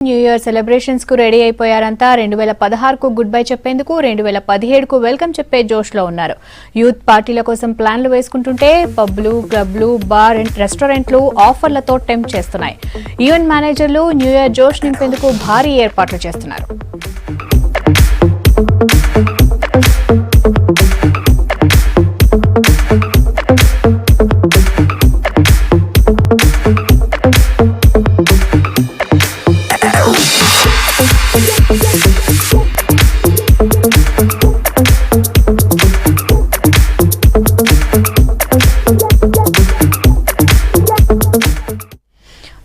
New year celebrations కు ready అయిపోయారంతా 2016 కు good bye చెప్పేందుకు 2017 కు వెల్కమ్ చెప్పే జోష్ లో ఉన్నారు. యూత్ పార్టీల కోసం ప్లాన్లు వేసుకుంటుంటే పబ్లు, క్లబ్లు, బార్ అండ్ రెస్టారెంట్లు ఆఫర్లతో టెంప్ట్ చేస్తున్నాయి. ఈవెంట్ మేనేజర్లు న్యూ ఇయర్ జోష్ నింపేందుకు భారీ ఏర్పాట్లు చేస్తున్నారు.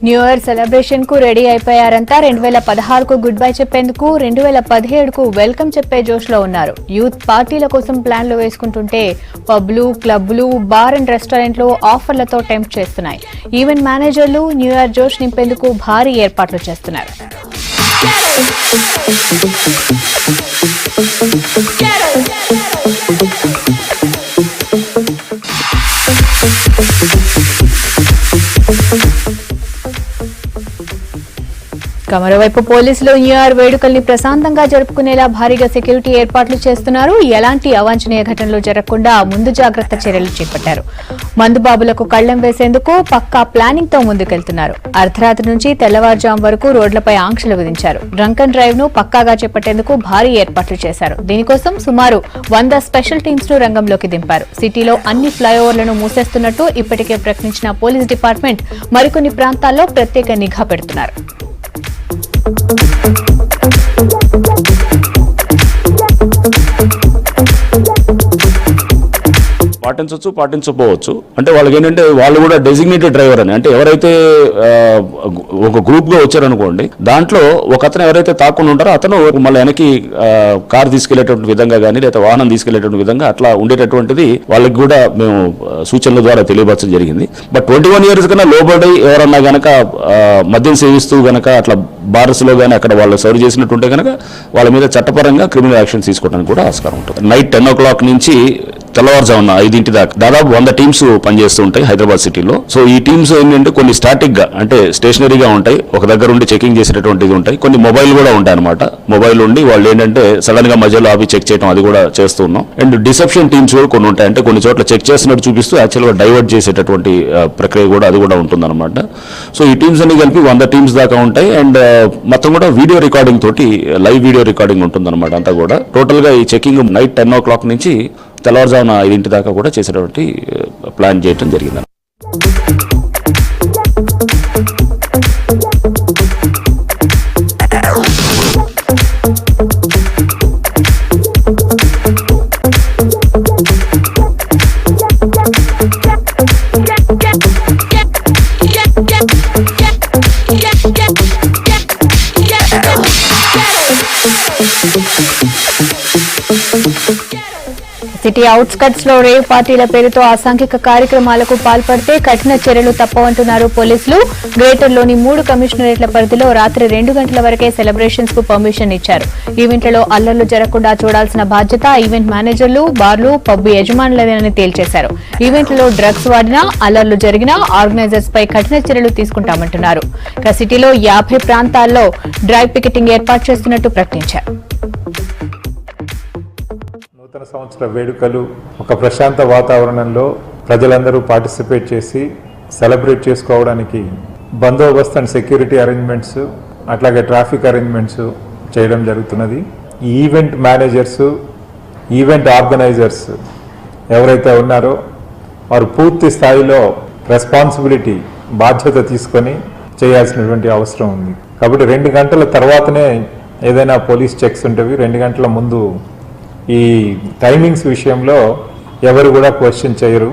న్యూ ఇయర్ సెలబ్రేషన్ కు రెడీ అయిపోయారంతా 2016 కు గుడ్ బై చెప్పేందుకు 2017 కు వెల్కమ్ చెప్పే జోష్ లో ఉన్నారు. యూత్ పార్టీల కోసం ప్లాన్లు వేసుకుంటుంటే పబ్లు, క్లబ్లు, బార్ అండ్ రెస్టారెంట్లు ఆఫర్లతో టెంప్ట్ చేస్తున్నాయి. ఈవెంట్ మేనేజర్లు న్యూ ఇయర్ జోష్ నింపేందుకు భారీ ఏర్పాట్లు చేస్తున్నారు. మరోవైపు పోలీసులు న్యూ ఇయర్ వేడుకల్ని ప్రశాంతంగా జరుపుకునేలా భారీగా సెక్యూరిటీ ఏర్పాట్లు చేస్తున్నారు. ఎలాంటి అవాంఛనీయ ఘటనలు జరగకుండా ముందు జాగ్రత్త చర్యలు చేపట్టారు. మందుబాబులకు కళ్లెం వేసేందుకు పక్కా ప్లానింగ్ తో ముందుకెళ్తున్నారు. అర్ధరాత్రి నుంచి తెల్లవారుజాము వరకు రోడ్లపై ఆంక్షలు విధించారు. డ్రంక్ అండ్ డ్రైవ్ ను పక్కాగా చేపట్టేందుకు భారీ ఏర్పాట్లు చేశారు. దీనికోసం సుమారు 100 స్పెషల్ టీమ్స్ ను రంగంలోకి దింపారు. సిటీలో అన్ని ఫ్లైఓవర్లను మూసేస్తున్నట్టు ఇప్పటికే ప్రకటించిన పోలీస్ డిపార్ట్మెంట్ మరికొన్ని ప్రాంతాల్లో ప్రత్యేక నిఘా పెడుతున్నారు. పాటించవచ్చు, పాటించకపోవచ్చు. అంటే వాళ్ళకి ఏంటంటే వాళ్ళు కూడా డెసిగ్నేటెడ్ డ్రైవర్ అని, అంటే ఎవరైతే ఒక గ్రూప్ గా వచ్చారనుకోండి, దాంట్లో ఒక అతను ఎవరైతే తాకుండా ఉంటారో అతను మళ్ళీ వెనక్కి కార్ తీసుకెళ్లేటువంటి విధంగా కానీ లేదా వాహనం తీసుకెళ్లేటువంటి విధంగా అట్లా ఉండేటటువంటిది వాళ్ళకి కూడా మేము సూచనల ద్వారా తెలియపరచడం జరిగింది. బట్ 21 years కన్నా లోబడి ఎవరన్నా గనక మద్యం సేవిస్తూ గనక అట్లా బార్స్ లో కానీ అక్కడ వాళ్ళు సర్వ్ చేసినట్టుంటే కనుక వాళ్ళ మీద చట్టపరంగా క్రిమినల్ యాక్షన్ తీసుకోవడానికి కూడా ఆస్కారం ఉంటుంది. నైట్ 10 o'clock నుంచి తెల్లవారుజామున 5 దాకా దాదాపు 100 టీమ్స్ పనిచేస్తూ ఉంటాయి హైదరాబాద్ సిటీలో. సో ఈ టీమ్స్ ఏంటంటే కొన్ని స్టాటిక్ గా అంటే స్టేషనరీగా ఉంటాయి, ఒక దగ్గర ఉండి చెకింగ్ చేసేటటువంటిది ఉంటాయి. కొన్ని మొబైల్ కూడా ఉంటాయి అనమాట. మొబైల్ ఉండి వాళ్ళు ఏంటంటే సడన్ గా మధ్యలో ఆపి చెక్ చేయడం అది కూడా చేస్తున్నాం. అండ్ డిసెప్షన్ టీమ్స్ కూడా కొన్ని ఉంటాయి, అంటే కొన్ని చోట్ల చెక్ చేస్తున్నట్టు చూపిస్తూ యాక్చువల్ గా డైవర్ట్ చేసేటటువంటి ప్రక్రియ కూడా అది కూడా ఉంటుంది అనమాట. సో ఈ టీమ్స్ అన్ని కలిపి 100 టీమ్స్ దాకా ఉంటాయి. అండ్ మొత్తం కూడా వీడియో రికార్డింగ్ తోటి లైవ్ వీడియో రికార్డింగ్ ఉంటుంది అనమాట. అంతా కూడా టోటల్ గా ఈ చెకింగ్ నైట్ 10 o'clock నుంచి తెల్లవారుజామున 5 దాకా కూడా చేసేటువంటి ప్లాన్ చేయడం జరిగింది. సిటీ అవుట్స్కట్స్ లో రేవ్ పార్టీల పేరుతో అసాంఘిక కార్యక్రమాలకు పాల్పడితే కఠిన చర్యలు తప్పవంటున్నారు పోలీసులు. గ్రేటర్ లోని 3 కమిషనరేట్ల పరిధిలో రాత్రి 2 గంటల వరకే సెలబ్రేషన్స్ కు పర్మిషన్ ఇచ్చారు. ఈవెంట్లలో అల్లర్లు జరగకుండా చూడాల్సిన బాధ్యత ఈవెంట్ మేనేజర్లు, బార్లు, పబ్బు యజమానులదేనని తేల్చేశారు. ఈవెంట్లలో డ్రగ్స్ వాడినా, అల్లర్లు జరిగినా ఆర్గనైజర్స్ పై కఠిన చర్యలు తీసుకుంటామంటున్నారు. ఇక సిటీలో 50 ప్రాంతాల్లో డ్రైవ్ పికెటింగ్ ఏర్పాటు చేస్తున్నట్టు ప్రకటించారు. నూతన సంవత్సర వేడుకలు ఒక ప్రశాంత వాతావరణంలో ప్రజలందరూ పార్టిసిపేట్ చేసి సెలబ్రేట్ చేసుకోవడానికి బందోబస్తు అండ్ సెక్యూరిటీ అరేంజ్మెంట్స్ అట్లాగే ట్రాఫిక్ అరేంజ్మెంట్స్ చేయడం జరుగుతున్నది. ఈ ఈవెంట్ మేనేజర్స్, ఈవెంట్ ఆర్గనైజర్స్ ఎవరైతే ఉన్నారో వారు పూర్తి స్థాయిలో రెస్పాన్సిబిలిటీ, బాధ్యత తీసుకొని చేయాల్సినటువంటి అవసరం ఉంది. కాబట్టి 2 గంటల తర్వాతనే ఏదైనా పోలీస్ చెక్స్ ఉంటవి. 2 గంటల ముందు ఈ టైమింగ్స్ విషయంలో ఎవరు కూడా క్వశ్చన్ చేయరు.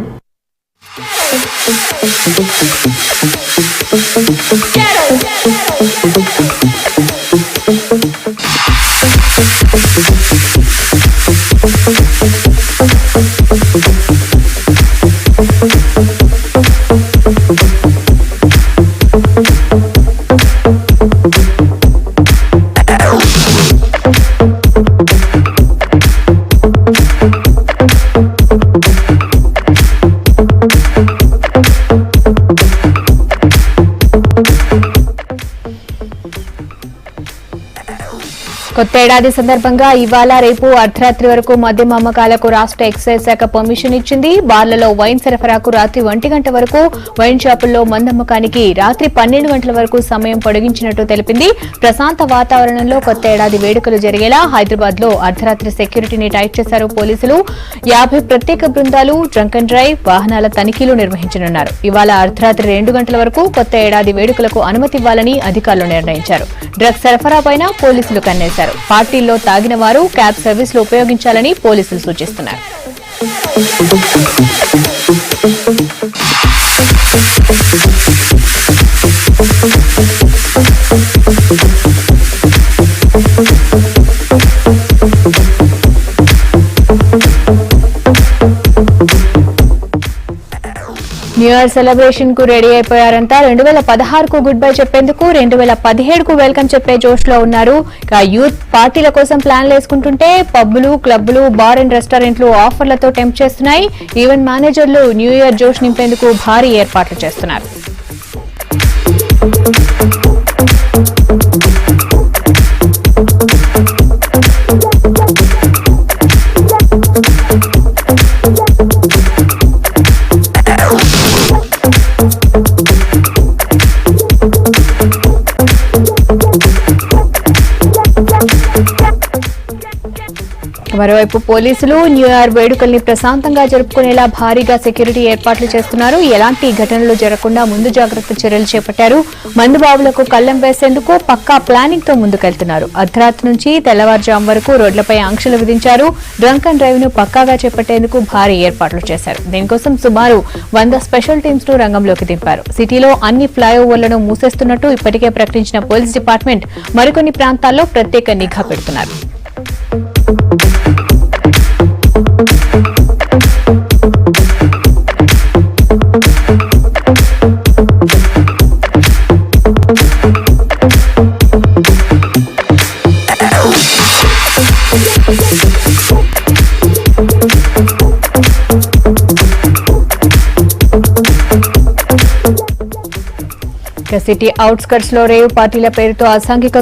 కొత్త ఏడాది సందర్భంగా ఇవాళ రేపు అర్ధరాత్రి వరకు మద్యం అమ్మకాలకు రాష్ట్ర ఎక్సైజ్ శాఖ పర్మిషన్ ఇచ్చింది. బార్లలో వైన్ సరఫరాకు రాత్రి 1 గంట వరకు, వైన్ షాపుల్లో మందమ్మకానికి రాత్రి 12 గంటల వరకు సమయం పొడిగించినట్టు తెలిపింది. ప్రశాంత వాతావరణంలో కొత్త ఏడాది వేడుకలు జరిగేలా హైదరాబాద్ లో అర్ధరాత్రి సెక్యూరిటీని టైట్ చేశారు పోలీసులు. 50 ప్రత్యేక బృందాలు డ్రంక్ అండ్ డ్రైవ్ వాహనాల తనిఖీలు నిర్వహించనున్నారు. ఇవాళ అర్ధరాత్రి 2 గంటల వరకు కొత్త ఏడాది వేడుకలకు అనుమతి ఇవ్వాలని అధికారులు నిర్ణయించారు. డ్రగ్స్ సరఫరాపైన పోలీసులు కన్నేశారు. పార్టీల్లో తాగిన వారు క్యాబ్ సర్వీసులు ఉపయోగించాలని పోలీసులు సూచిస్తున్నారు. న్యూ ఇయర్ సెలబ్రేషన్ కు రెడీ అయిపోయారంతా. 2016 కు గుడ్ బై చెప్పేందుకు 2017 కు వెల్కమ్ చెప్పే జోష్ లో ఉన్నారు. ఇక యూత్ పార్టీల కోసం ప్లాన్లు వేసుకుంటుంటే పబ్బులు, క్లబ్లు, బార్ అండ్ రెస్టారెంట్లు ఆఫర్లతో టెంప్ట్ చేస్తున్నాయి. ఈవెంట్ మేనేజర్లు న్యూ ఇయర్ జోష్ నింపేందుకు భారీ ఏర్పాట్లు చేస్తున్నారు. మరోవైపు పోలీసులు న్యూ ఇయర్ వేడుకల్ని ప్రశాంతంగా జరుపుకునేలా భారీగా సెక్యూరిటీ ఏర్పాట్లు చేస్తున్నారు. ఎలాంటి ఘటనలు జరగకుండా ముందు జాగ్రత్త చర్యలు చేపట్టారు. మందుబాబులకు కళ్లెం వేసేందుకు పక్కా ప్లానింగ్ తో ముందుకెళ్తున్నారు. అర్ధరాత్రి నుంచి తెల్లవారుజాము వరకు రోడ్లపై ఆంక్షలు విధించారు. డ్రంక్ అండ్ డ్రైవ్ ను పక్కాగా చేపట్టేందుకు భారీ ఏర్పాట్లు చేశారు. దీనికోసం సుమారు 100 స్పెషల్ టీమ్స్ ను రంగంలోకి దింపారు. సిటీలో అన్ని ఫ్లైఓవర్లను మూసేస్తున్నట్టు ఇప్పటికే ప్రకటించిన పోలీస్ డిపార్ట్మెంట్ మరికొన్ని ప్రాంతాల్లో ప్రత్యేక నిఘా పెడుతున్నారు. సిటీ అవుట్స్కట్స్ లో రేవ్ పార్టీల పేరుతో అసాంఘిక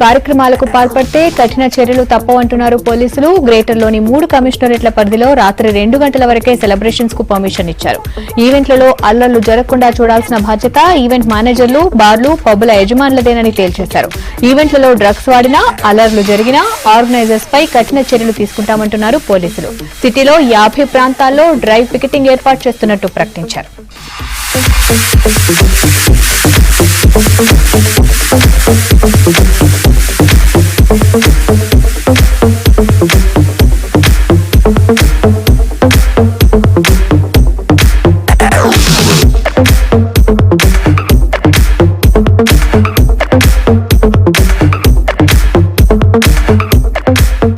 కార్యక్రమాలకు పాల్పడితే కఠిన చర్యలు తప్పవంటున్నారు పోలీసులు. గ్రేటర్ లోని 3 కమిషనరేట్ల పరిధిలో రాత్రి 2 గంటల వరకే సెలబ్రేషన్స్ కు పర్మిషన్ ఇచ్చారు. ఈవెంట్లలో అల్లర్లు జరగకుండా చూడాల్సిన బాధ్యత ఈవెంట్ మేనేజర్లు, బార్లు, పబ్బుల యజమానులదేనని తేల్చేశారు. ఈవెంట్లలో డ్రగ్స్ వాడినా, అల్లర్లు జరిగినా ఆర్గనైజర్స్ పై కఠిన చర్యలు తీసుకుంటామంటున్నారు పోలీసులు. సిటీలో 50 ప్రాంతాల్లో డ్రైవ్ పికెటింగ్ ఏర్పాటు చేస్తున్నట్టు ప్రకటించారు.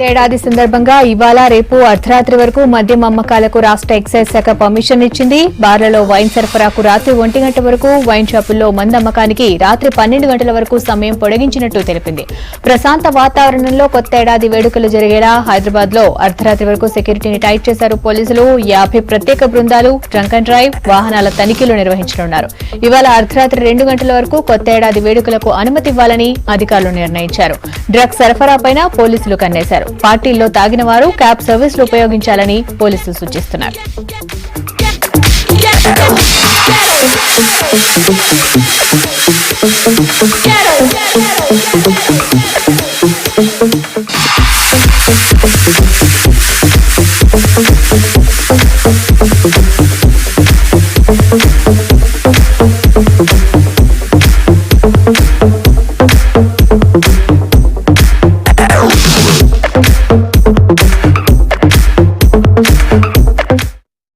ఏడాది సందర్భంగా ఇవాళ రేపు అర్ధరాత్రి వరకు మద్యం అమ్మకాలకు రాష్ట్ర ఎక్సైజ్ శాఖ పర్మిషన్ ఇచ్చింది. బార్లలో వైన్ సరఫరాకు రాత్రి 1 గంట వరకు, వైన్ షాపుల్లో మందమ్మకానికి రాత్రి 12 గంటల వరకు సమయం పొడిగించినట్టు తెలిపింది. ప్రశాంత వాతావరణంలో కొత్త ఏడాది వేడుకలు జరిగేలా హైదరాబాద్ లో అర్ధరాత్రి వరకు సెక్యూరిటీని టైట్ చేశారు పోలీసులు. 50 ప్రత్యేక బృందాలు డ్రంక్ అండ్ డ్రైవ్ వాహనాల తనిఖీలు నిర్వహించనున్నారు. ఇవాళ అర్ధరాత్రి 2 గంటల వరకు కొత్త ఏడాది వేడుకలకు అనుమతి ఇవ్వాలని అధికారులు నిర్ణయించారు. డ్రగ్స్ సరఫరాపైన పోలీసులు కన్నేశారు. పార్టీల్లో తాగిన వారు క్యాబ్ సర్వీసులు ఉపయోగించాలని పోలీసులు సూచిస్తున్నారు.